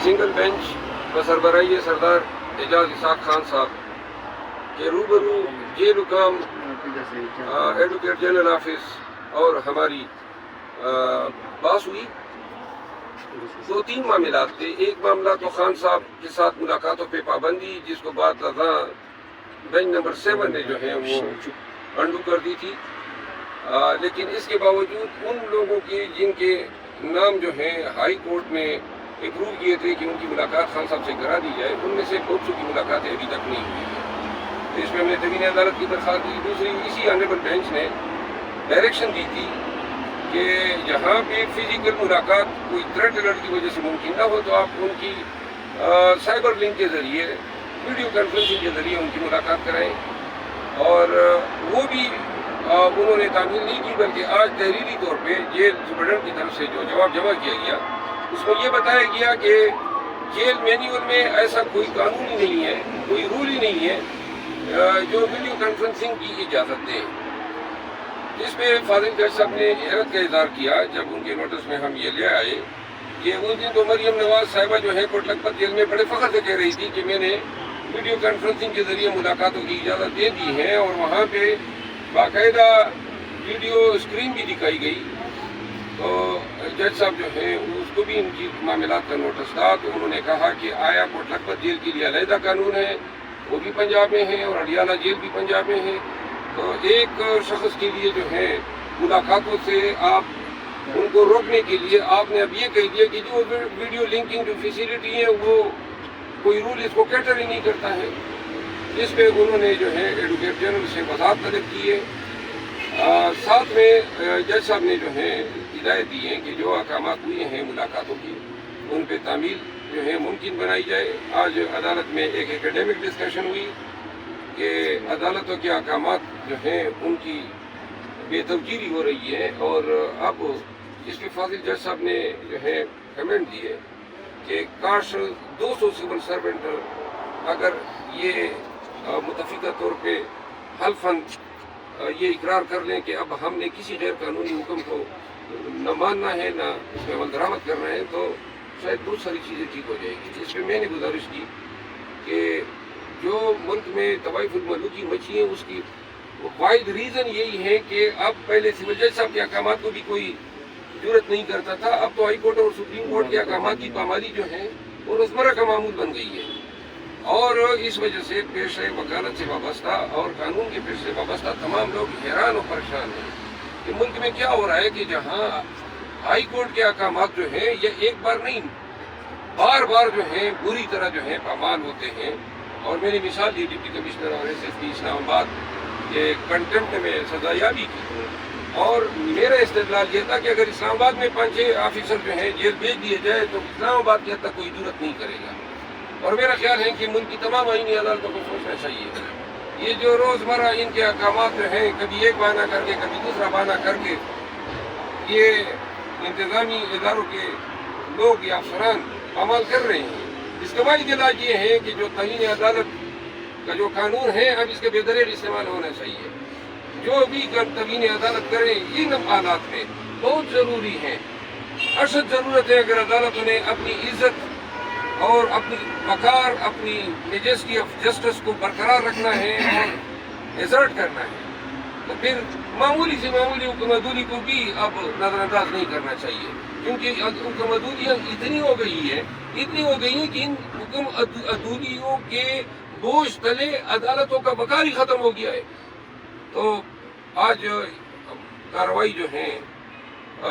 Single bench بسربراہی سردار اعجاز اسحاق خان صاحب کے روبرو جیل حکام ایڈوکیٹ جنرل آفس اور ہماری بات ہوئی. 2-3 معاملات تھے. ایک معاملہ تو خان صاحب کے ساتھ ملاقاتوں پہ پابندی، جس کو بعد بینچ نمبر 7 نے جو ہے وہ انڈو کر دی تھی. لیکن اس کے باوجود ان لوگوں کے جن کے نام جو ہیں ہائی کورٹ نے اپروو کیے تھے کہ ان کی ملاقات خان صاحب سے کرا دی جائے، ان میں سے بہت سو کی ملاقاتیں ابھی تک نہیں ہوئی ہیں. تو اس میں ہم نے تبین عدالت کی درخواست دی. دوسری، اسی آنریبل بینچ نے ڈائریکشن دی تھی کہ جہاں پہ فزیکل ملاقات کوئی تھریٹ الرٹ کی وجہ سے ممکن نہ ہو تو آپ ان کی سائبر لنک کے ذریعے، ویڈیو کانفرنسنگ کے ذریعے ان کی ملاقات کرائیں. اور وہ بھی انہوں نے تعمیل نہیں کی، بلکہ آج تحریری طور پہ جیل سپرڈنٹ کی طرف سے جو جواب جمع کیا گیا اس میں یہ بتایا گیا کہ جیل مینیول میں ایسا کوئی قانون ہی نہیں ہے، کوئی رول ہی نہیں ہے جو ویڈیو کانفرنسنگ کی اجازت دے. اس پہ فاضل جج صاحب نے حیرت کا اظہار کیا جب ان کے نوٹس میں ہم یہ لے آئے کہ اس دن تو مریم نواز صاحبہ جو ہے کوٹ لکھپت جیل میں بڑے فخر سے کہہ رہی تھی کہ میں نے ویڈیو کانفرنسنگ کے ذریعے ملاقاتوں کی اجازت دے دی ہے، اور وہاں پہ باقاعدہ ویڈیو اسکرین بھی دکھائی گئی. تو جج صاحب جو ہیں اس کو بھی ان کی معاملات کا نوٹس تھا. تو انہوں نے کہا کہ آیا کوٹ لکھپت جیل کے لیے علیحدہ قانون ہے، وہ بھی پنجاب میں ہے، اور اڈیالہ جیل بھی پنجاب میں ہے. تو ایک شخص کے لیے جو ہے ملاقاتوں سے آپ ان کو روکنے کے لیے آپ نے اب یہ کہہ دیا کہ جو ویڈیو لنکنگ جو فیسیلٹی ہے وہ کوئی رول اس کو کیٹر ہی نہیں کرتا ہے. اس پہ انہوں نے جو ہے ایڈوکیٹ جنرل سے وضاحت طلب کی ہے. ساتھ میں جج صاحب نے جو ہے ہدایت دی ہے کہ جو احکامات ہوئے ہیں ملاقاتوں کی ان پہ تعمیل جو ہے ممکن بنائی جائے. آج عدالت میں ایک ایکیڈیمک ڈسکشن ہوئی کہ عدالتوں کے احکامات جو ہیں ان کی بے توجیری ہو رہی ہے، اور اب اس پہ فاضل جج صاحب نے جو ہے کمنٹ دیے کہ کاش 200 سول سرونٹ اگر یہ متفقہ طور پہ حلفاً یہ اقرار کر لیں کہ اب ہم نے کسی غیر قانونی حکم کو نہ ماننا ہے نہ اس میں عمل درآمد کرنا ہے، تو شاید بہت ساری چیزیں ٹھیک ہو جائے گی. اس پہ میں نے گزارش کی کہ جو ملک میں طوائف الملوکی مچی ہے اس کی واحد ریزن یہی ہے کہ اب پہلے سول جج صاحب کے احکامات کو بھی کوئی جرت نہیں کرتا تھا، اب تو ہائی کورٹ اور سپریم کورٹ کے احکامات کی پامالی جو ہے وہ روزمرہ کا معمول بن گئی ہے. اور اس وجہ سے پیشہ وکالت سے وابستہ اور قانون کے پیش سے وابستہ تمام لوگ حیران و پریشان ہیں کہ ملک میں کیا ہو رہا ہے کہ جہاں ہائی کورٹ کے احکامات جو ہیں یہ ایک بار نہیں بار بار جو ہیں بری طرح جو ہیں پامال ہوتے ہیں. اور میں نے مثال دی ڈپٹی کمشنر اور ایس ایس پی اسلام آباد کے کنٹمپٹ میں سزا یابی کی، اور میرا استدلال یہ تھا کہ اگر اسلام آباد میں 5-6 آفیسر جو ہیں جیل بھیج دیے جائے تو اسلام آباد کی حد تک کوئی جرت نہیں کرے گا. اور میرا خیال ہے کہ ملک کی تمام آئینی عدالتوں کو سوچنا چاہیے. یہ جو روزمرہ ان کے احکامات جو ہیں کبھی ایک بہانہ کر کے کبھی دوسرا بہانہ کر کے یہ انتظامی اداروں کے لوگ یا افسران عمل کر رہے ہیں، اس کا واحد علاج یہ ہے کہ جو توہین عدالت کا جو قانون ہے اب اس کے بے دریغ استعمال ہونا چاہیے. جو بھی توہین عدالت کریں ان حالات میں بہت ضروری ہے، اشد ضرورت ہے. اگر عدالتوں نے اپنی عزت اور اپنی وقار، اپنی میجسٹی آف جسٹس کو برقرار رکھنا ہے اور ایزرٹ کرنا ہے تو پھر معمولی سے معمولی حکم عدولی کو بھی اب نظر انداز نہیں کرنا چاہیے، کیونکہ حکم عدولیاں اتنی ہو گئی ہیں کہ ان حکم عدولیوں کے بوجھ تلے عدالتوں کا وقار ہی ختم ہو گیا ہے. تو آج کارروائی جو ہے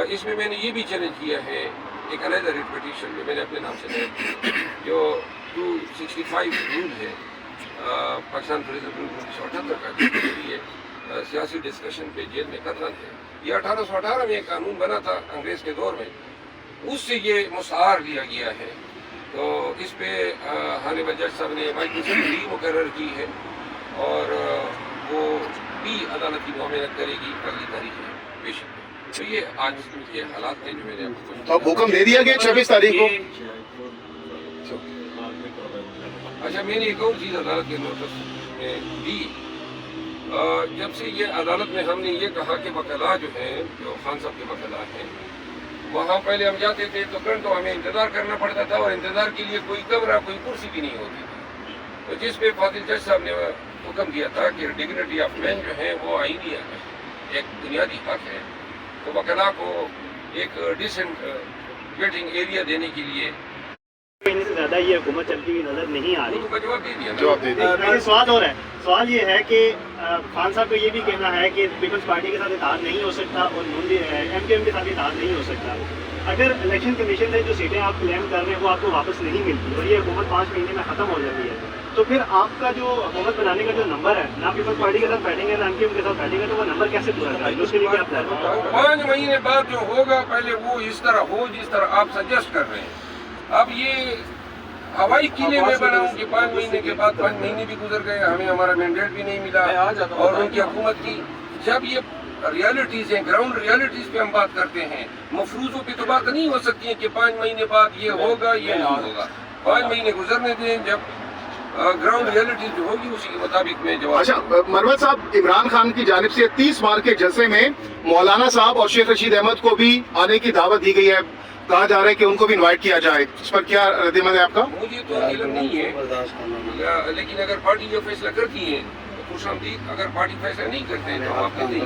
اس میں میں نے یہ بھی چیلنج کیا ہے، ایک علیحدہ ریٹ پٹیشن میں نے اپنے نام سے لیا جو 265 رول ہے پاکستان پریزن رول 1978 کا، جس کے لیے سیاسی ڈسکشن پہ جیل میں قتل ہے. یہ 1818 میں ایک قانون بنا تھا انگریز کے دور میں، اس سے یہ مستعار لیا گیا ہے. تو اس پہ ہانیبل جج صاحب نے مائیکروسری مقرر کی ہے اور وہ بھی عدالت کی معاملت کرے گی اگلی تاریخ میں پیش. تو یہ آج کے حالات ہیں جو میں نے آپ کو. اب حکم دے دیا گیا 26 تاریخ کو. اچھا، میں نے ایک اور چیز عدالت کے نوٹس میں دی. جب سے یہ عدالت میں ہم نے یہ کہا کہ وکلاء جو ہیں جو خان صاحب کے وکلاء ہیں वहाँ पहले हम जाते थे तो घंटों हमें इंतज़ार करना पड़ता था और इंतज़ार के लिए कोई कमरा कोई कुर्सी भी नहीं होती थी। तो जिस पे फादिल जज साहब ने हुक्म दिया था कि डिग्निटी ऑफ मैन जो है वो आईनी एक बुनियादी हक है, तो वकला को एक डिसेंट वेटिंग एरिया देने के लिए महीने से ज़्यादा ये हुकूमत चलती हुई नज़र नहीं आ रही। उनको जवाब दे दिया ना। जवाब दे दिया। लेकिन सवाल और है, सवाल ये है कि खान साहब का ये भी कहना है कि पीपल्स पार्टी के साथ इत्तेहाद नहीं हो सकता और MKM के साथ इत्तेहाद नहीं हो सकता। अगर इलेक्शन कमीशन से जो सीटें आप क्लेम कर रहे हैं वो आपको वापस नहीं मिलती और ये हुकूमत 5 महीने में ख़त्म हो जाती है, तो फिर आपका जो हुकूमत बनाने का जो नंबर है, ना पीपल्स पार्टी के साथ बैठेंगे ना MKM के साथ बैठेंगे, तो वो नंबर कैसे पूरा करेंगे? उसके लिए क्या प्लान है? 5 महीने बाद जो होगा पहले वो इस तरह हो जिस तरह आप सजेस्ट कर रहे हैं। अब ये हवाई किले में बनाऊं कि 5 महीने के बाद 5 महीने भी गुजर गए, हमें हमारा मैंडेट भी नहीं मिला और उनकी हुकूमत की जब ये रियलिटीज हैं, ग्राउंड रियलिटीज पे हम बात करते हैं, मफरूजों पे तो बात नहीं हो सकती है कि 5 महीने बाद ये होगा ये नहीं होगा। 5 महीने गुजरने दें, जब ग्राउंड रियलिटीज जो होगी उसी के मुताबिक मैं जवाब। अच्छा मरवत साहब, इमरान खान की जानिब से 30 मार्च के जलसे में मौलाना साहब और शेख रशीद अहमद को भी आने की दावत दी गई है, कहा जा रहा है कि उनको भी इनवाइट किया जाए, इस पर क्या रद्द-ए-अमल है आपका? मुझे तो इल्म नहीं है, लेकिन अगर पार्टी ये फैसला करती है तो खुशामदीद, अगर पार्टी फैसला नहीं करते हैं तो हम आपके नहीं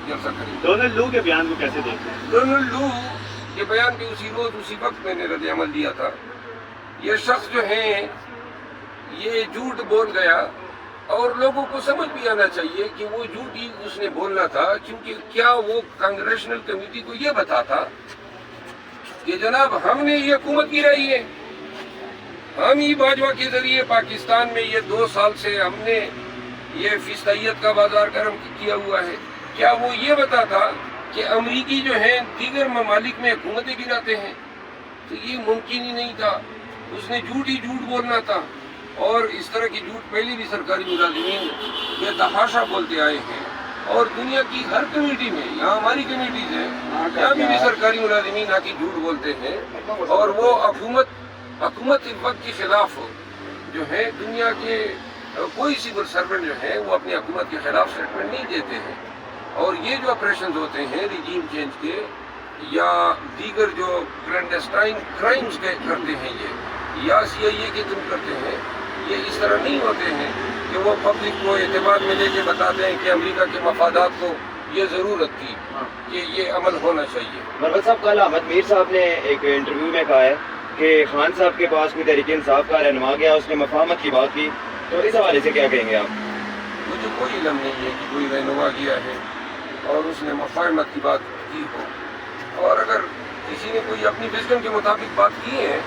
जलसा करेंगे। डोनाल्ड लू के बयान को कैसे देखते हैं? डोनाल्ड लू के बयान पे उसी रोज उसी वक्त मैंने रद्द-ए-अमल दिया था। ये शख्स जो है ये झूठ बोल गया और लोगों को समझ भी आना चाहिए कि वो झूठ ही उसने बोलना था, क्योंकि क्या वो कांग्रेशनल कमेटी को ये बताता कि जनाब हमने ये हुकूमत गिराई है, हम ही बाजवा के जरिए पाकिस्तान में ये 2 साल से हमने ये फिस्तायत का बाजार गर्म किया हुआ है, क्या वो ये बताता कि अमरीकी जो हैं दीगर ममालिक में हुकूमतें गिराते हैं? तो ये मुमकिन ही नहीं था, उसने झूठ ही झूठ बोलना था। और इस तरह की झूठ पहले भी सरकारी मुलाजिमीन बेतहाशा बोलते आए हैं और दुनिया की हर कमेटी में, यहाँ हमारी कमेटीज हैं, यहाँ भी सरकारी मुलाजिमीन आके झूठ बोलते हैं और वो हुकूमत वक्त के खिलाफ जो है दुनिया के कोई सिविल सर्वेंट जो है वो अपनी हुकूमत के खिलाफ स्टेटमेंट नहीं देते हैं। और ये जो ऑपरेशन होते हैं रिजीम चेंज के या दीगर जो क्लैंडस्टाइन क्राइम्स करते हैं ये या CIA के तुम करते हैं, ये इस तरह नहीं होते हैं कि वो पब्लिक को एतमाद में लेके बताते हैं कि अमेरिका के मफादात को ये ज़रूरत थी कि ये अमल होना चाहिए। मरवत साहब, कल अहमद मीर साहब ने एक इंटरव्यू में कहा है कि खान साहब के पास कोई तहरीक इंसाफ का रहनुमा गया, उसने मफाहमत की बात की, तो इस हवाले से क्या कहेंगे आप? मुझे कोई इल्म नहीं है कि कोई रहनुमा गया है और उसने मफाहमत की बात की हो, और अगर किसी ने कोई अपनी विजडम के मुताबिक बात की है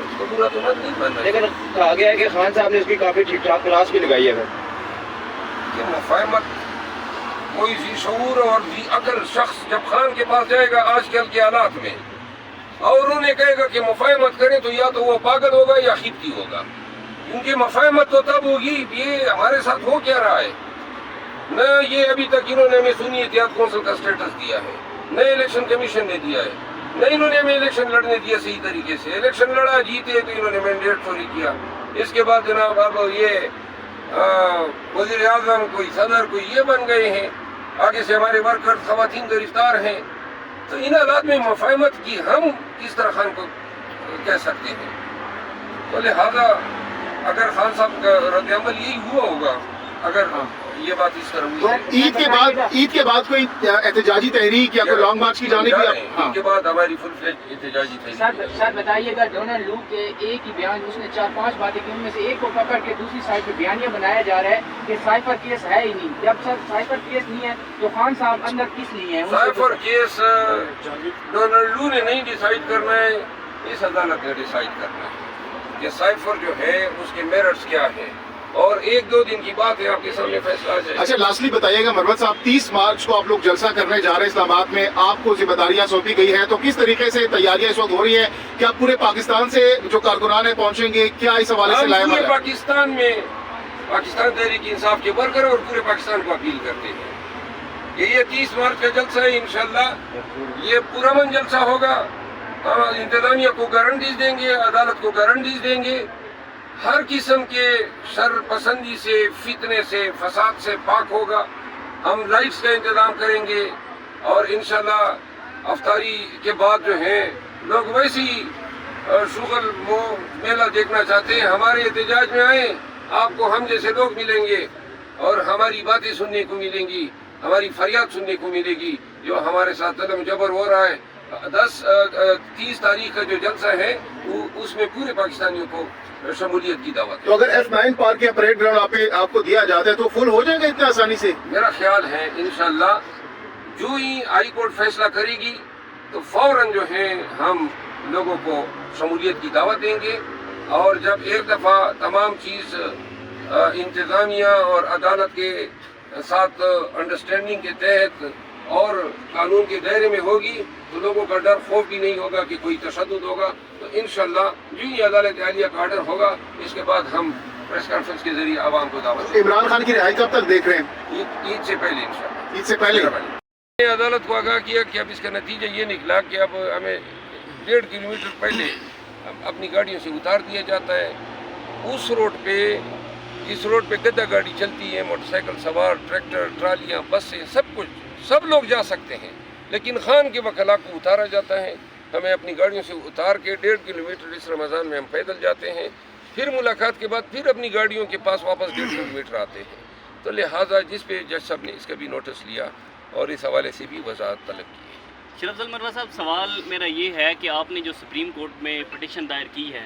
तो बुरा तो मत नहीं बनना। लेकिन कहा गया है कि खान साहब ने उसकी काफ़ी ठीक ठाक क्लास भी लगाई है कि मफाहमत कोई जी शऊर और जी अकल शख्स जब खान के पास जाएगा आजकल के हालात में और उन्हें कहेगा कि मफाहमत करें, तो या तो वो पागल होगा या खिबती होगा, क्योंकि मफाहमत तो तब होगी। ये हमारे साथ हो क्या रहा है, न ये अभी तक इन्होंने हमें सुनी एहतियात कौंसिल का स्टेटस दिया है, न इलेक्शन कमीशन ने दिया है, न इन्होंने हमें इलेक्शन लड़ने दिया सही तरीके से। इलेक्शन लड़ा जीते तो इन्होंने मैंडेट चोरी किया। इसके बाद जनाब अब ये वज़ीर आज़म कोई सदर कोई ये बन गए हैं, आगे से हमारे वर्कर ख़वातीन गिरफ्तार हैं। तो इन हालात में मफाहमत की हम किस तरह खान को कह सकते हैं? तो लिहाजा अगर खान साहब का रद्द-ए-अमल यही हुआ होगा, अगर ये बात इस तरह हुई तो है, ईद के बाद कोई एहतजाजी तहरीक या कोई लॉन्ग मार्च की जाने की? ईद के बाद हमारी फुल फ्लेज एहतजाजी तहरीक। सर बताइएगा, डोनाल्ड लू के एक ही बयान, उसने 4-5 बातें की, उनमें से एक को पकड़ के दूसरी साइड पे बयानिया बनाया जा रहा है कि साइफर केस है ही नहीं। जब सर साइफर केस नहीं है तो खान साहब अंदर किस लिए हैं? साइफर केस डोनाल्ड लू ने नहीं डिसाइड करना है, इस अदालत ने डिसाइड करना है कि साइफर जो है उसके मेरिट्स क्या है, और 1-2 दिन की बात है, आपके सामने फैसला आ जाएगा। अच्छा लास्टली बताइएगा मरवत साहब, 30 मार्च को आप लोग जलसा करने जा रहे हैं इस्लामाबाद में, आपको जिम्मेदारियां सौंपी गई है, तो किस तरीके से तैयारियां इस वक्त हो रही है? क्या पूरे पाकिस्तान से जो कारकुनान पहुंचेंगे, क्या इस हवाले से लाया? पूरे पाकिस्तान में पाकिस्तान तहरीक इंसाफ के वर्कर और पूरे पाकिस्तान को अपील करते हैं कि ये 30 मार्च का जलसा है, इंशाल्लाह ये पुरअमन जलसा होगा। हम इंतजामिया को गारंटीज देंगे, अदालत को गारंटीज देंगे, हर किस्म के शर पसंदी से, फितने से, फसाद से पाक होगा। हम लाइट्स का इंतजाम करेंगे और इंशाल्लाह अफ्तारी के बाद जो है लोग वैसे ही शुगल मेला देखना चाहते हैं। हमारे एहतजाज में आए, आपको हम जैसे लोग मिलेंगे और हमारी बातें सुनने को मिलेंगी, हमारी फरियाद सुनने को मिलेगी। जो हमारे साथ जुल्म जबर हो रहा है, 30 तारीख का जो जलसा है उसमें पूरे पाकिस्तानियों को शमूलियत की दावत तो अगर F9 पार्क या परेड ग्राउंड आपको दिया जाता है तो फुल हो जाएगा इतनी आसानी से? मेरा ख्याल है इंशाल्लाह जो ही हाई कोर्ट फैसला करेगी तो फौरन जो है हम लोगों को शमूलियत की दावत देंगे। और जब एक दफ़ा तमाम चीज़ इंतज़ामिया और अदालत के साथ अंडरस्टैंडिंग के तहत और कानून के दायरे में होगी तो लोगों का डर खौफ भी नहीं होगा कि कोई तशद्दुद होगा। तो इंशाल्लाह जो ही अदालत आलिया का आर्डर होगा इसके बाद हम प्रेस कॉन्फ्रेंस के जरिए आवाम को दावत देंगे। इमरान खान की रिहाई कब तक देख रहे हैं? ईद से पहले इंशाल्लाह। ईद से पहले अदालत को आगाह किया कि अब इसका नतीजा ये निकला कि अब हमें 1.5 किलोमीटर पहले अपनी गाड़ियों से उतार दिया जाता है। उस रोड पे, इस रोड पे गद्दा गाड़ी चलती है, मोटरसाइकिल सवार, ट्रैक्टर, ट्रालियाँ, बसें, सब कुछ, सब लोग जा सकते हैं, लेकिन खान के वकला को उतारा जाता है। हमें अपनी गाड़ियों से उतार के 1.5 किलोमीटर इस रमज़ान में हम पैदल जाते हैं, फिर मुलाकात के बाद फिर अपनी गाड़ियों के पास वापस 1.5 किलोमीटर आते हैं। तो लिहाजा जिस पे जज साहब ने इसका भी नोटिस लिया और इस हवाले से भी वजाहत तलब की है। शरफजल मरवा साहब, सवाल मेरा ये है कि आपने जो सुप्रीम कोर्ट में पिटिशन दायर की है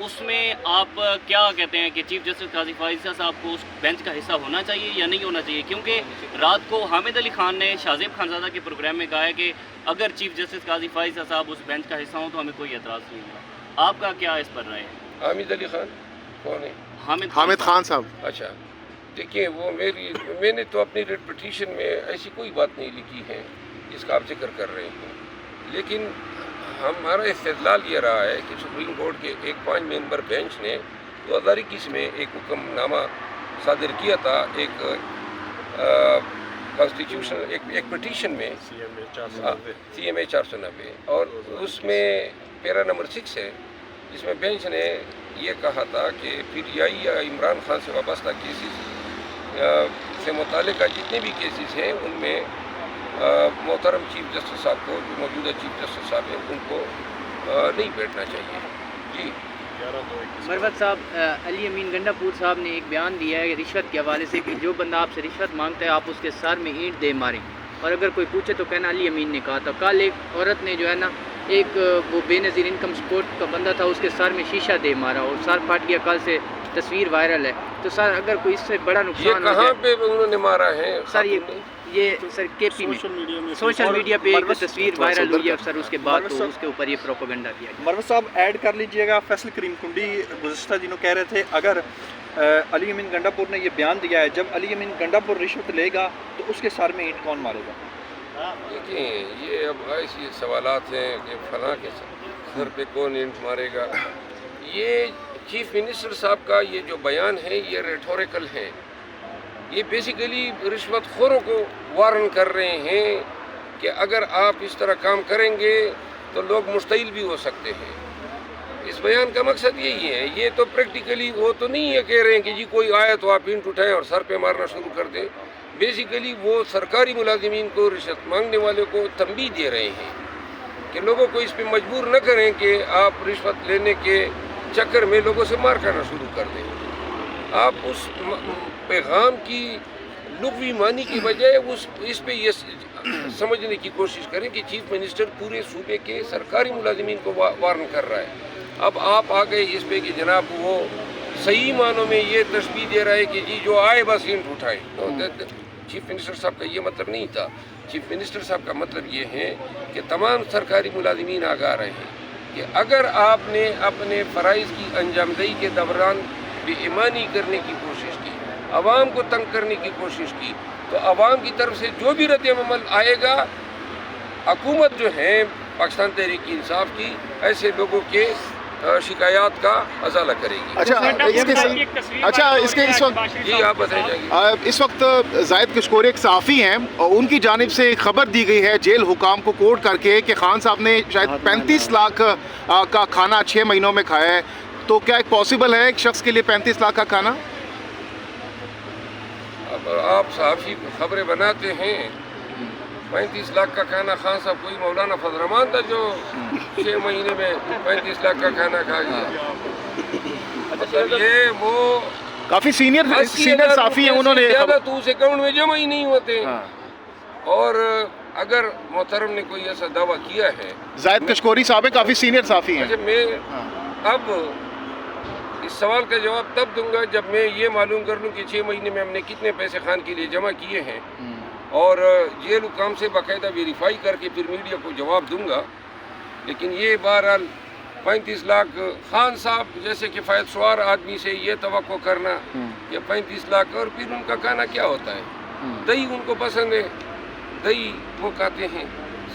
उसमें आप क्या कहते हैं कि चीफ जस्टिस काजी फाइजा साहब को उस बेंच का हिस्सा होना चाहिए या नहीं होना चाहिए? क्योंकि रात को हामिद अली खान ने शाहजेब खानजादा के प्रोग्राम में कहा है कि अगर चीफ जस्टिस काजी फाइजा साहब उस बेंच का हिस्सा हो तो हमें कोई एतराज़ नहीं होगा। आपका क्या इस पर राय है? हामिद अली खान कौन है? हामिद खान साहब। अच्छा, देखिए वो मैंने तो अपनी रिट पिटीशन में ऐसी कोई बात नहीं लिखी है जिसका आप जिक्र कर रहे हैं, लेकिन हमारा इस्तेदलाल ये रहा है कि सुप्रीम कोर्ट के एक 5 मेंबर बेंच ने 2021 में एक हुक्मनामा सादिर किया था, एक कॉन्स्टिट्यूशन एक पिटीशन में CMA 490, और उसमें पैरा नंबर 6 है जिसमें बेंच ने ये कहा था कि PTI या इमरान खान से वाबस्ता केसेस से मुतालिका जितने भी केसेस हैं उनमें मोहतरम चीफ जस्टिस साहब को, जो मौजूदा चीफ जस्टिस साहब हैं, उनको नहीं बैठना चाहिए। जी मरवत साहब, अली अमीन गंडापुर साहब ने एक बयान दिया है रिश्वत के हवाले से कि जो बंदा आपसे रिश्वत मांगता है आप उसके सर में ईंट दे मारें, और अगर कोई पूछे तो कहना अली अमीन ने कहा था। कल एक औरत ने जो है ना, एक वो बेनज़ीर इनकम सपोर्ट का बंदा था, उसके सर में शीशा दे मारा और सर फट गया। कल से तस्वीर वायरल है। तो सर अगर कोई इससे बड़ा नुकसान ये कहाँ पे उन्होंने मारा है सर? ये सर KP में सोशल मीडिया पे एक तस्वीर वायरल हुई है सर, उसके बाद तो उसके ऊपर ये प्रोपेगेंडा किया गया। मरवत साहब ऐड कर लीजिएगा, फैसल करीम कुंडी गुज़श्ता दिनों कह रहे थे अगर अली अमीन गंडापुर ने ये बयान दिया है, जब अली अमीन गंडापुर रिश्वत लेगा तो उसके सर में ईंट कौन मारेगा? देखिए ये अब ऐसे सवालात हैं कि फलां के सर पे कौन ईंट मारेगा। ये चीफ मिनिस्टर साहब का ये जो बयान है ये रेटोरिकल है, ये बेसिकली रिश्वत खोरों को वार्न कर रहे हैं कि अगर आप इस तरह काम करेंगे तो लोग मुश्तिल भी हो सकते हैं। इस बयान का मकसद यही है। ये तो प्रैक्टिकली वो तो नहीं है कह रहे हैं कि जी कोई आया तो आप ईंट उठाएं और सर पे मारना शुरू कर दें। बेसिकली वो सरकारी मुलाजिमीन को, रिश्वत मांगने वाले को तंबीह दे रहे हैं कि लोगों को इस पे मजबूर न करें कि आप रिश्वत लेने के चक्कर में लोगों से मार करना शुरू कर दें। आप उस पैगाम की लुग़वी मानी की बजाय इस पे ये समझने की कोशिश करें कि चीफ मिनिस्टर पूरे सूबे के सरकारी मुलाजिमीन को वार्न कर रहा है। अब आप आ गए इस पे कि जनाब वो सही मानों में ये तशबीह दे रहा है कि जी जो आए बस ईंट उठाए। तो चीफ मिनिस्टर साहब का ये मतलब नहीं था। चीफ मिनिस्टर साहब का मतलब ये है कि तमाम सरकारी मुलाजिमीन आगाह रहे हैं कि अगर आपने अपने फ़राइज़ की अंजामदही के दौरान बेईमानी करने की कोशिश की, आवाम को तंग करने की कोशिश की, तो आवाम की तरफ से जो भी रद्द-ए-अमल आएगा, हुकूमत जो है पाकिस्तान तहरीक इंसाफ की ऐसे लोगों के शिकायत का अजाला करेगी। इसके इस वक्त जी आप बताइए। इस वक्त जाहिद कशकोरी एक सहाफ़ी हैं और उनकी जानिब से खबर दी गई है जेल हुकाम को कोर्ट करके कि खान साहब ने शायद 35 लाख का खाना 6 महीनों में खाया है। तो क्या एक पॉसिबल है एक शख्स के लिए 35 लाख का खाना? अब आप सहाफ़ी खबरें बनाते हैं 35 लाख का खाना खान साहब कोई मौलाना फजल रहमान था जो 6 महीने में 35 लाख का खाना खा गया। मतलब ये वो काफी सीनियर 80,000 साफी हैं, उन्होंने ज़्यादा तो उस अकाउंट में जमा ही नहीं होते। हाँ। और अगर मोहतरम ने कोई ऐसा दावा किया है, जायद कशकोरी साहब है, काफी सीनियर साफी हैं। अच्छा मैं अब इस सवाल का जवाब तब दूंगा जब मैं ये मालूम कर लूँ कि 6 महीने में हमने कितने पैसे खान के लिए जमा किए हैं और जेल हुकाम से बाकायदा वेरीफाई करके फिर मीडिया को जवाब दूंगा। लेकिन ये बहरहाल 35 लाख खान साहब जैसे किफ़ायत सवार आदमी से ये तवक्को करना कि 35 लाख और फिर उनका खाना क्या होता है, दही उनको पसंद है, दही वो खाते हैं,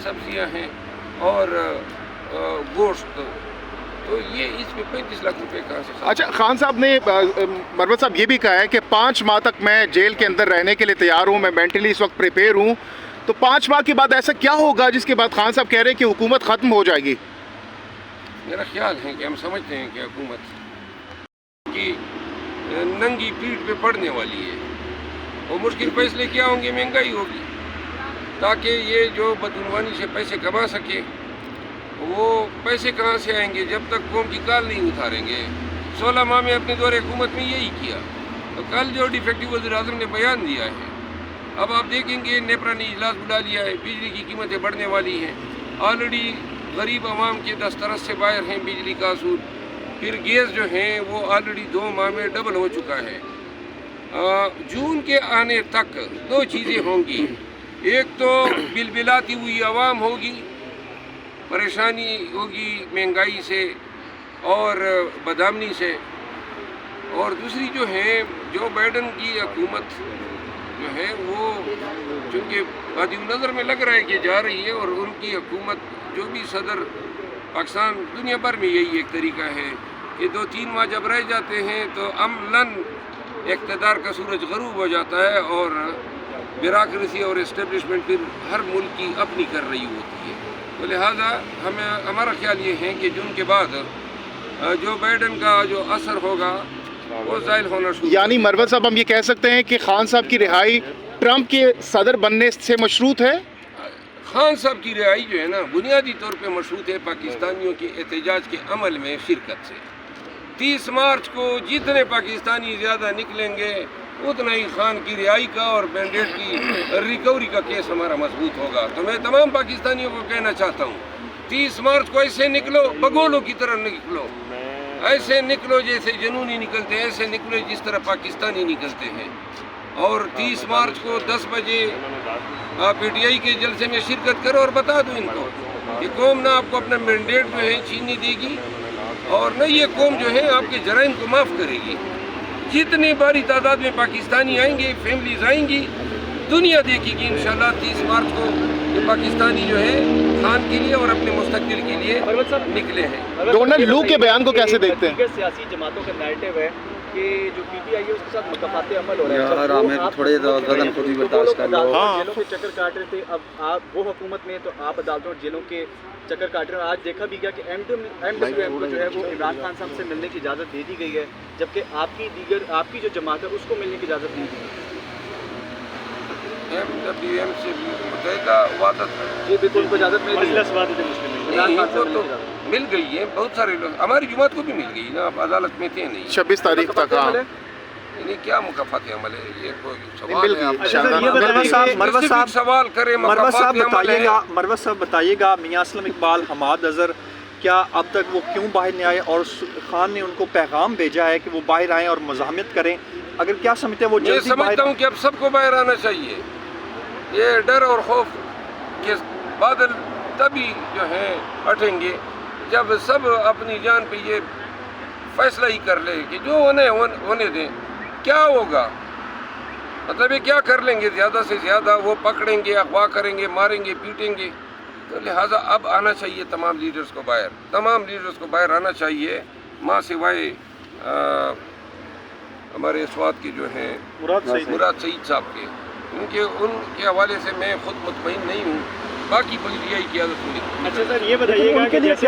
सब्जियां हैं और गोश्त, तो ये इसमें 35 लाख रुपए कहाँ से? अच्छा, खान साहब ने मरवत साहब ये भी कहा है कि 5 माह तक मैं जेल के अंदर रहने के लिए तैयार हूँ, मैं मेंटली इस वक्त प्रिपेयर हूँ। तो 5 माह के बाद ऐसा क्या होगा जिसके बाद खान साहब कह रहे हैं कि हुकूमत ख़त्म हो जाएगी? मेरा ख्याल है कि हम समझते हैं कि हुकूमत की नंगी पीठ पे पड़ने वाली है। वो मुश्किल फैसले क्या होंगे? महंगाई होगी, ताकि ये जो बदनवानी से पैसे कमा सके वो पैसे कहाँ से आएंगे जब तक कौम की काल नहीं उतारेंगे। 16 माह में अपने दौरे हुकूमत में यही किया। तो कल जो डिफेक्टिव वज़ीर-ए-आज़म ने बयान दिया है, अब आप देखेंगे नेपरा ने इजलास बुला लिया है, बिजली की कीमतें बढ़ने वाली हैं, ऑलरेडी गरीब आवाम के दस्तरस से बाहर हैं बिजली का असूल, फिर गैस जो हैं वो ऑलरेडी 2 माह में डबल हो चुका है। जून के आने तक 2 चीज़ें होंगी, एक तो बिलबिलाती हुई आवाम होगी, परेशानी होगी महंगाई से और बदआमनी से, और दूसरी जो है जो बाइडन की हुकूमत जो है वो चूँकि वादी नज़र में लग रहा है कि जा रही है, और उनकी हुकूमत जो भी सदर पाकिस्तान दुनिया भर में यही एक तरीका है कि 2-3 माह जब रह जाते हैं तो अमलन इक़्तिदार का सूरज ग़रूब हो जाता है और ब्यूरोक्रेसी और इस्टेब्लिशमेंट फिर हर मुल्क की अपनी कर रही होती है। तो लिहाजा हमारा ख्याल ये है कि जून के बाद जो बाइडन का जो असर होगा वो ज़ाहिर होना शुरू। यानी मरवत साहब हम ये कह सकते हैं कि खान साहब की रिहाई ट्रंप के सदर बनने से मशरूत है? खान साहब की रिहाई जो है ना बुनियादी तौर पे मशरूत है पाकिस्तानियों के एहतजाज के अमल में शिरकत से। 30 मार्च को जितने पाकिस्तानी ज़्यादा निकलेंगे उतना ही खान की रिहाई का और बैंडेड की रिकवरी का केस हमारा मजबूत होगा। तो मैं तमाम पाकिस्तानियों को कहना चाहता हूँ, 30 मार्च को ऐसे निकलो, बगोलों की तरह निकलो, ऐसे निकलो जैसे जनूनी निकलते हैं, ऐसे निकलो जिस तरह पाकिस्तानी निकलते हैं। और 30 मार्च को 10 बजे PTI के जलसे में शिरकत करो और बता दो इनको कि कौम ना आपको अपना मैंडेट जो है छीनने देगी और न ये कौम जो है आपके जराइम को माफ़ करेगी। जितनी बड़ी तादाद में पाकिस्तानी आएंगे, फैमिलीज आएंगी, दुनिया देखेगी इंशाल्लाह 30 मार्च को कि पाकिस्तानी जो है खान के लिए और अपने मुस्तकबिल के लिए निकले हैं। डोनाल्ड लू के बयान को कैसे देखते हैं? सियासी जमातों का नैरेटिव है कि जो PTI है उसके साथ मुकफ़ाते अमल हो रहा है। यार हमें थोड़े गदन खुद ही बर्दाश्त कर लो। जेलों के चक्कर काट रहे थे, अब आप वो हुकूमत में तो आप अदालतों और जेलों के चक्कर काट रहे हैं। आज देखा भी गया कि MWM को जो है वो इमरान खान साहब से मिलने की इजाज़त दे दी गई है, जबकि आपकी जो जमात है उसको मिलने की इजाज़त नहीं दी। MWM से मुतहदा वादत जी बिल्कुल उनको इजाज़त मिल गई, मिल गई है। बहुत सारे लोग, हमारी जुमात को भी मिल गई ना, आप अदालत में थे नहीं। 26 तारीख तक। हाँ, यानी क्या मुकफ़ात अमल है, ये कोई सवाल मिल है? गई। आप मरवत साहब सवाल करें, मरवत साहब मुकफ़ात अमल है। मरवत साहब बताइएगा, मियां असलम इकबाल, हमाद अजहर, क्या अब तक वो क्यों बाहर नहीं आए और खान ने उनको पैगाम भेजा है कि वो बाहर आएँ और मज़ाहमत करें? अगर क्या समझते हैं वो मैं जल्दी समझता हूँ कि अब सबको बाहर आना चाहिए। ये डर और खौफ के बादल तभी जो है हटेंगे जब सब अपनी जान पे ये फैसला ही कर ले कि जो होने दें। क्या होगा, मतलब ये क्या कर लेंगे? ज़्यादा से ज़्यादा वो पकड़ेंगे, अगवा करेंगे, मारेंगे, पीटेंगे। तो लिहाजा अब आना चाहिए तमाम लीडर्स को बाहर, तमाम लीडर्स को बाहर आना चाहिए। माँ सिवाय हमारे स्वाद के जो हैं मुराद सईद साहब के, उनके हवाले से मैं खुद मुतमईन नहीं हूँ, बाकी PTI की आदत हुई। अच्छा सर ये बताइएगा कि जैसे